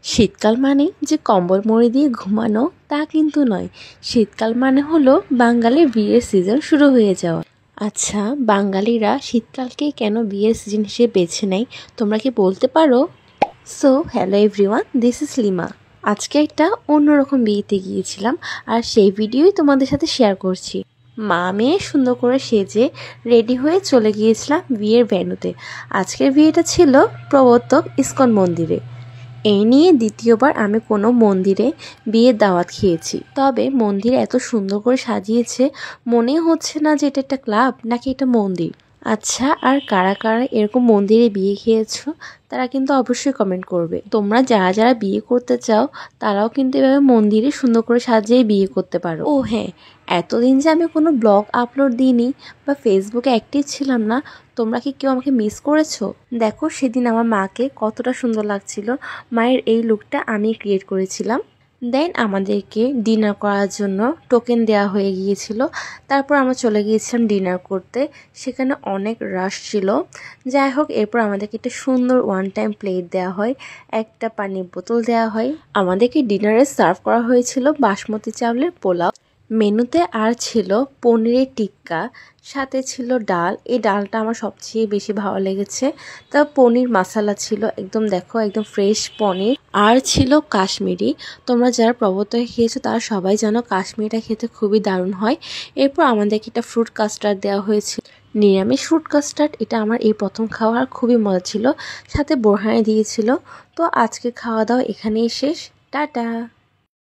শীতকাল মানে যে কম্বল মুড়ি দিয়ে ঘুমানো তা কিন্তু নয়। শীতকাল মানে হলো বাঙালির বিয়ের সিজন শুরু হয়ে যাওয়া। আচ্ছা, বাঙালিরা শীতকালকে কেন বিয়ের সিজন হিসেবে বেছে নেয় তোমরা কি বলতে পারো? So hello everyone, this is lima. আজকে একটা অন্যরকম বিয়েতে গিয়েছিলাম আর সেই ভিডিওই তোমাদের সাথে শেয়ার করছি। মা মেয়ে সুন্দর করে সেজে রেডি হয়ে চলে গিয়েছিলাম বিয়ের ভেন্যুতে। আজকের বিয়েটা ছিল প্রবর্তক ইস্কন মন্দিরে। এই নিয়ে দ্বিতীয়বার আমি কোনো মন্দিরে বিয়ের দাওয়াত খেয়েছি, তবে মন্দির এত সুন্দর করে সাজিয়েছে মনেই হচ্ছে না যে এটা একটা ক্লাব নাকি এটা মন্দির। আচ্ছা, আর কারা কারা এরকম মন্দিরে বিয়ে খেয়েছো তারা কিন্তু অবশ্যই কমেন্ট করবে। তোমরা যারা যারা বিয়ে করতে চাও তারাও কিন্তু এভাবে মন্দিরে সুন্দর করে সাজিয়ে বিয়ে করতে পারো। ও হ্যাঁ, এতদিন যে আমি কোনো ব্লগ আপলোড দিইনি বা ফেসবুকে অ্যাক্টিভ ছিলাম না, তোমরা কি কেউ আমাকে মিস করেছো? দেখো সেদিন আমার মাকে কতটা সুন্দর লাগছিল। মায়ের এই লুকটা আমি ক্রিয়েট করেছিলাম। দেন আমাদেরকে ডিনার করার জন্য টোকেন দেওয়া হয়ে গিয়েছিল। তারপর আমরা চলে গিয়েছিলাম ডিনার করতে। সেখানে অনেক রাশ ছিল। যাই হোক, এরপর আমাদেরকে একটা সুন্দর ওয়ান টাইম প্লেট দেওয়া হয়, একটা পানির বোতল দেওয়া হয়। আমাদেরকে ডিনারে সার্ভ করা হয়েছিল বাসমতি চাউলের পোলাও। মেনুতে আর ছিল পনিরের টিক্কা, সাথে ছিল ডাল। এই ডালটা আমার সবচেয়ে বেশি ভালো লেগেছে। তা পনির মশলা ছিল, একদম দেখো একদম ফ্রেশ পনির। আর ছিল কাশ্মীরি। তোমরা যারা প্রবর্তকে খেয়েছো তারা সবাই জানো কাশ্মীরিটা খেতে খুবই দারুণ হয়। এরপর আমাদেরকে একটা ফ্রুট কাস্টার্ড দেওয়া হয়েছিল, নিরামিষ ফ্রুট কাস্টার্ড। এটা আমার এই প্রথম খাওয়া, আর খুবই মজা ছিল। সাথে বোরহানি দিয়েছিল। তো আজকে খাওয়া দাওয়া এখানেই শেষ। টাটা।